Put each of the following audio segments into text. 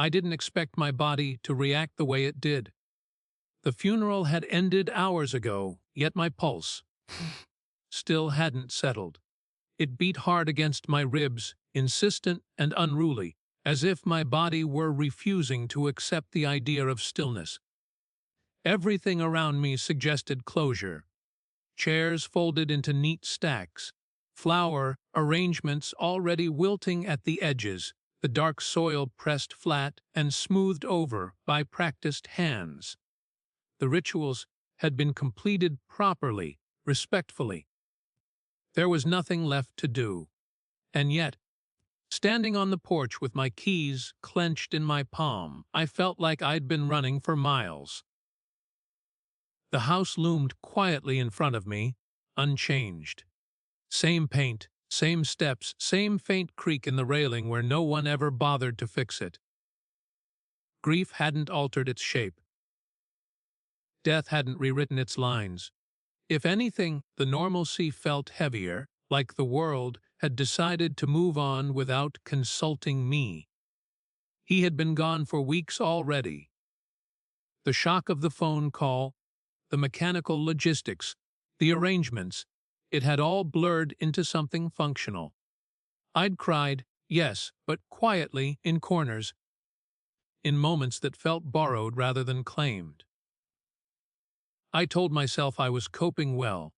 I didn't expect my body to react the way it did. The funeral had ended hours ago, yet my pulse still hadn't settled. It beat hard against my ribs, insistent and unruly, as if my body were refusing to accept the idea of stillness. Everything around me suggested closure. Chairs folded into neat stacks, flower arrangements already wilting at the edges, the dark soil pressed flat and smoothed over by practiced hands. The rituals had been completed properly, respectfully. There was nothing left to do. And yet, standing on the porch with my keys clenched in my palm, I felt like I'd been running for miles. The house loomed quietly in front of me, unchanged. Same paint, same steps, same faint creak in the railing where no one ever bothered to fix it. Grief hadn't altered its shape. Death hadn't rewritten its lines. If anything, the normalcy felt heavier, like the world had decided to move on without consulting me. He had been gone for weeks already. The shock of the phone call, the mechanical logistics, the arrangements, it had all blurred into something functional. I'd cried, yes, but quietly, in corners, in moments that felt borrowed rather than claimed. I told myself I was coping well.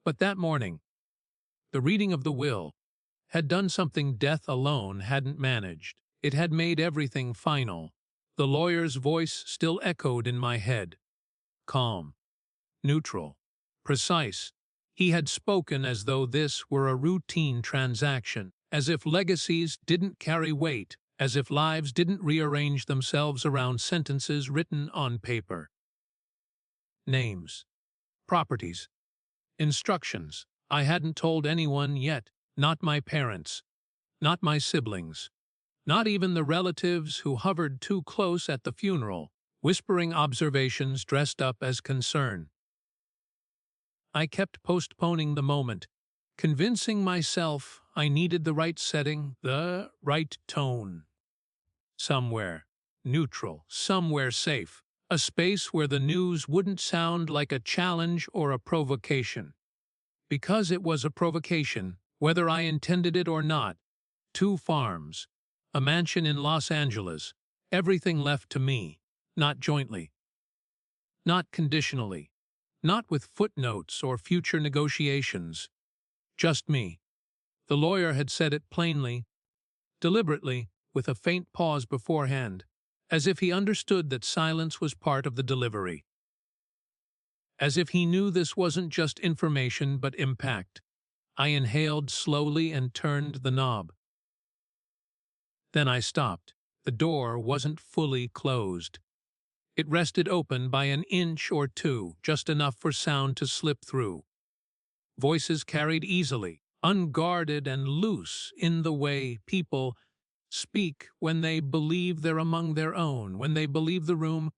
But that morning, the reading of the will had done something death alone hadn't managed. It had made everything final. The lawyer's voice still echoed in my head. Calm, neutral, precise. He had spoken as though this were a routine transaction, as if legacies didn't carry weight, as if lives didn't rearrange themselves around sentences written on paper. Names, properties, instructions. I hadn't told anyone yet, not my parents, not my siblings, not even the relatives who hovered too close at the funeral, whispering observations dressed up as concern. I kept postponing the moment, convincing myself I needed the right setting, the right tone. Somewhere neutral, somewhere safe, a space where the news wouldn't sound like a challenge or a provocation. Because it was a provocation, whether I intended it or not. 2 farms, a mansion in Los Angeles, everything left to me, not jointly, not conditionally, not with footnotes or future negotiations. Just me. The lawyer had said it plainly, deliberately, with a faint pause beforehand, as if he understood that silence was part of the delivery. As if he knew this wasn't just information but impact. I inhaled slowly and turned the knob. Then I stopped. The door wasn't fully closed. It rested open by an inch or two, just enough for sound to slip through. Voices carried easily, unguarded and loose in the way people speak when they believe they're among their own, when they believe the room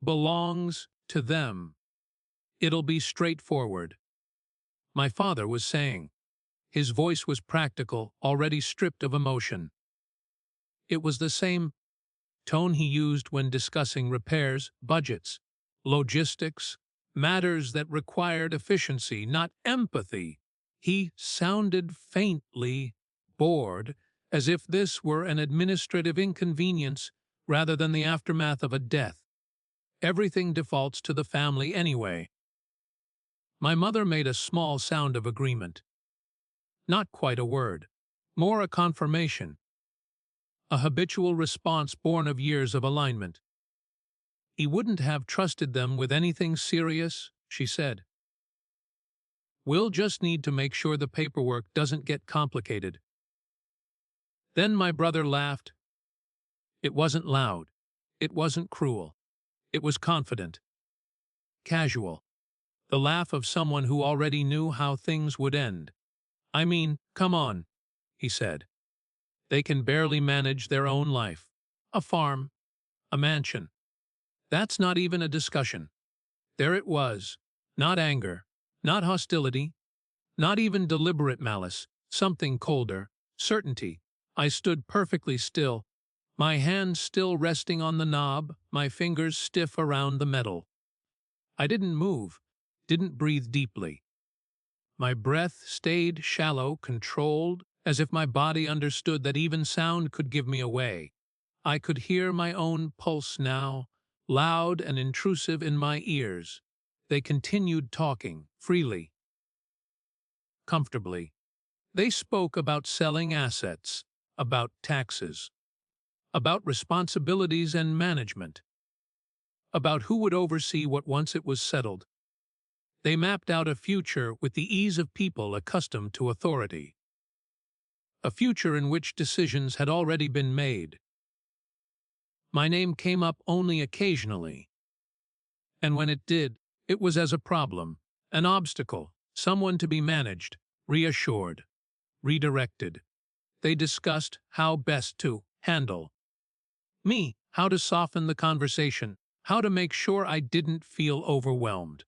belongs to them. It'll be straightforward. My father was saying. His voice was practical, already stripped of emotion. It was the same tone he used when discussing repairs, budgets, logistics, matters that required efficiency, not empathy. He sounded faintly bored, as if this were an administrative inconvenience rather than the aftermath of a death. Everything defaults to the family anyway. My mother made a small sound of agreement. Not quite a word, more a confirmation. A habitual response born of years of alignment. He wouldn't have trusted them with anything serious, she said. We'll just need to make sure the paperwork doesn't get complicated. Then my brother laughed. It wasn't loud. It wasn't cruel. It was confident. Casual. The laugh of someone who already knew how things would end. I mean, come on, he said. They can barely manage their own life. A farm, a mansion. That's not even a discussion. There it was. Not anger, not hostility, not even deliberate malice, something colder, certainty. I stood perfectly still, My hand still resting on the knob, my fingers stiff around the metal. I didn't move, didn't breathe deeply. My breath stayed shallow, controlled, as if my body understood that even sound could give me away. I could hear my own pulse now, loud and intrusive in my ears. They continued talking, freely, comfortably. They spoke about selling assets, about taxes, about responsibilities and management, about who would oversee what once it was settled. They mapped out a future with the ease of people accustomed to authority, a future in which decisions had already been made. My name came up only occasionally, and when it did, it was as a problem, an obstacle, someone to be managed, reassured, redirected. They discussed how best to handle me, how to soften the conversation, how to make sure I didn't feel overwhelmed.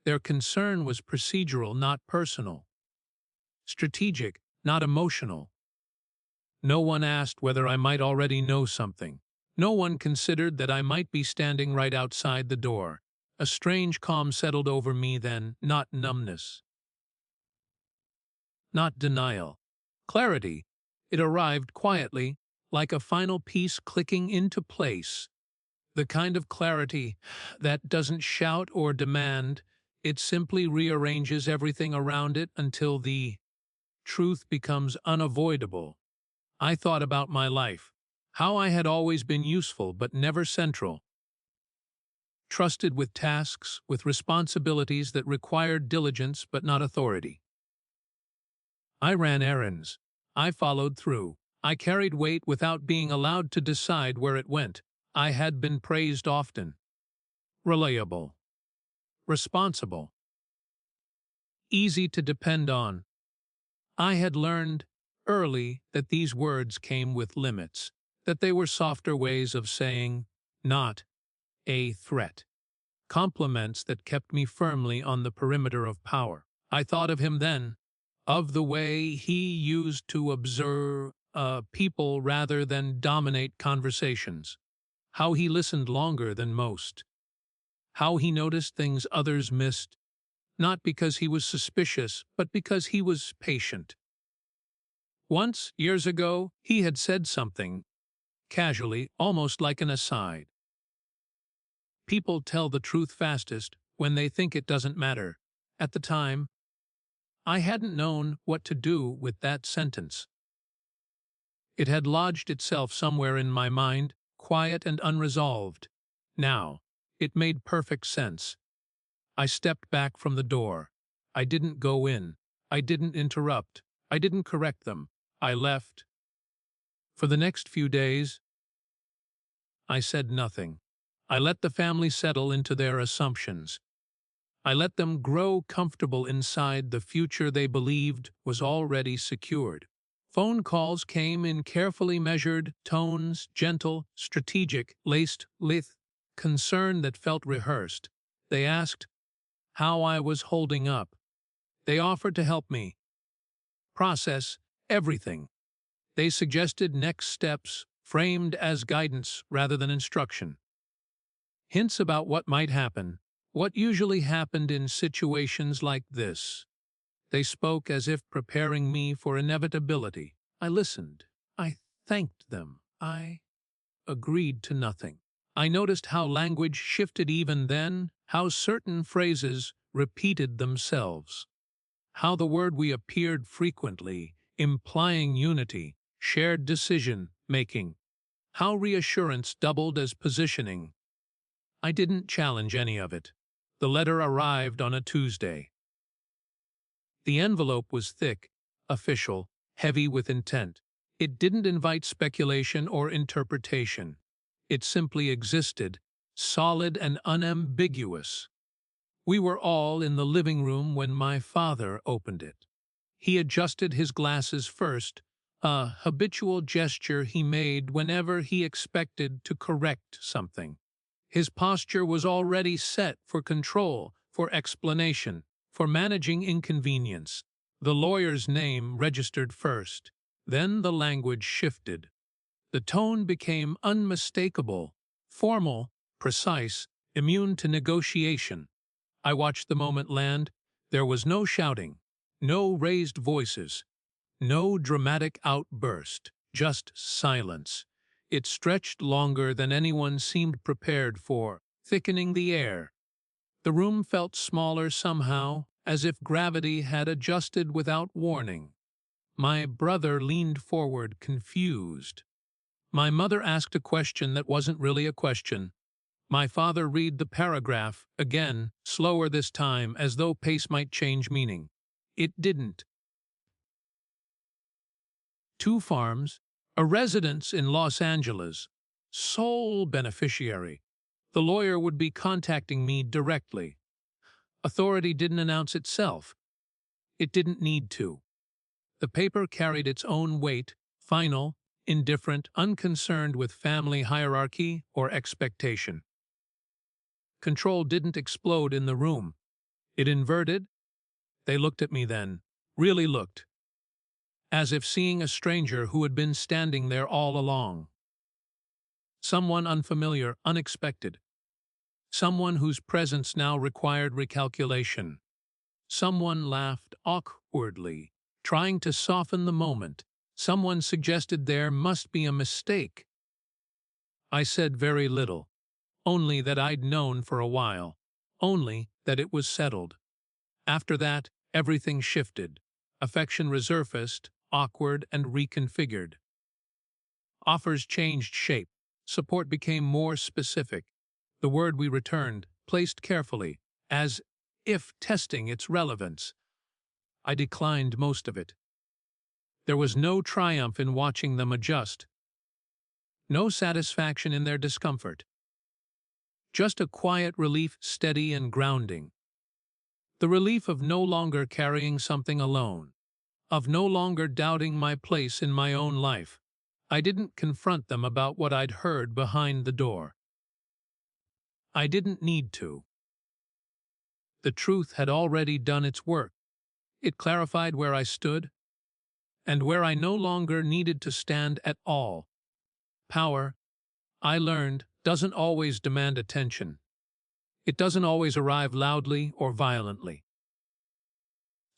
Their concern was procedural, not personal, strategic, not emotional. No one asked whether I might already know something. No one considered that I might be standing right outside the door. A strange calm settled over me then, not numbness, not denial. Clarity. It arrived quietly, like a final piece clicking into place. The kind of clarity that doesn't shout or demand, it simply rearranges everything around it until the truth becomes unavoidable. I thought about my life, how I had always been useful but never central, trusted with tasks, with responsibilities that required diligence but not authority. I ran errands. I followed through. I carried weight without being allowed to decide where it went. I had been praised often. Reliable. Responsible. Easy to depend on. I had learned early that these words came with limits, that they were softer ways of saying, not a threat. Compliments that kept me firmly on the perimeter of power. I thought of him then, of the way he used to observe people rather than dominate conversations, how he listened longer than most, how he noticed things others missed, not because he was suspicious, but because he was patient. Once, years ago, he had said something, casually, almost like an aside. People tell the truth fastest when they think it doesn't matter. At the time, I hadn't known what to do with that sentence. It had lodged itself somewhere in my mind, quiet and unresolved. Now, it made perfect sense. I stepped back from the door. I didn't go in. I didn't interrupt. I didn't correct them. I left. For the next few days, I said nothing. I let the family settle into their assumptions. I let them grow comfortable inside the future they believed was already secured. Phone calls came in carefully measured tones, gentle, strategic, laced with concern that felt rehearsed. They asked how I was holding up. They offered to help me process everything. They suggested next steps, framed as guidance rather than instruction. Hints about what might happen, what usually happened in situations like this. They spoke as if preparing me for inevitability. I listened. I thanked them. I agreed to nothing. I noticed how language shifted even then, how certain phrases repeated themselves, how the word "we" appeared frequently, implying unity, shared decision-making, how reassurance doubled as positioning. I didn't challenge any of it. The letter arrived on a Tuesday. The envelope was thick, official, heavy with intent. It didn't invite speculation or interpretation. It simply existed, solid and unambiguous. We were all in the living room when my father opened it. He adjusted his glasses first, a habitual gesture he made whenever he expected to correct something. His posture was already set for control, for explanation, for managing inconvenience. The lawyer's name registered first. Then the language shifted. The tone became unmistakable, formal, precise, immune to negotiation. I watched the moment land. There was no shouting, no raised voices, no dramatic outburst, just silence. It stretched longer than anyone seemed prepared for, thickening the air. The room felt smaller somehow, as if gravity had adjusted without warning. My brother leaned forward, confused. My mother asked a question that wasn't really a question. My father read the paragraph, again, slower this time, as though pace might change meaning. It didn't. 2 farms, a residence in Los Angeles, sole beneficiary. The lawyer would be contacting me directly. Authority didn't announce itself. It didn't need to. The paper carried its own weight, final, indifferent, unconcerned with family hierarchy or expectation. Control didn't explode in the room. It inverted. They looked at me then, really looked, as if seeing a stranger who had been standing there all along. Someone unfamiliar, unexpected. Someone whose presence now required recalculation. Someone laughed awkwardly, trying to soften the moment. Someone suggested there must be a mistake. I said very little, only that I'd known for a while, only that it was settled. After that, everything shifted. Affection resurfaced, awkward and reconfigured. Offers changed shape. Support became more specific. The word we returned, placed carefully, as if testing its relevance. I declined most of it. There was no triumph in watching them adjust. No satisfaction in their discomfort. Just a quiet relief, steady and grounding. The relief of no longer carrying something alone. Of no longer doubting my place in my own life. I didn't confront them about what I'd heard behind the door. I didn't need to. The truth had already done its work. It clarified where I stood, and where I no longer needed to stand at all. Power, I learned, doesn't always demand attention. It doesn't always arrive loudly or violently.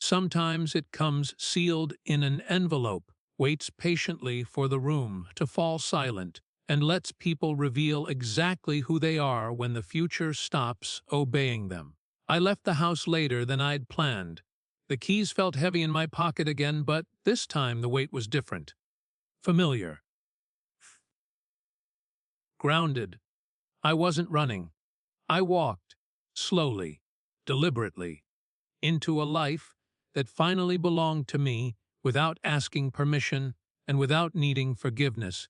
Sometimes it comes sealed in an envelope, waits patiently for the room to fall silent, and lets people reveal exactly who they are when the future stops obeying them. I left the house later than I'd planned. The keys felt heavy in my pocket again, but this time the weight was different. Familiar. Grounded. I wasn't running. I walked, slowly, deliberately, into a life that finally belonged to me without asking permission and without needing forgiveness.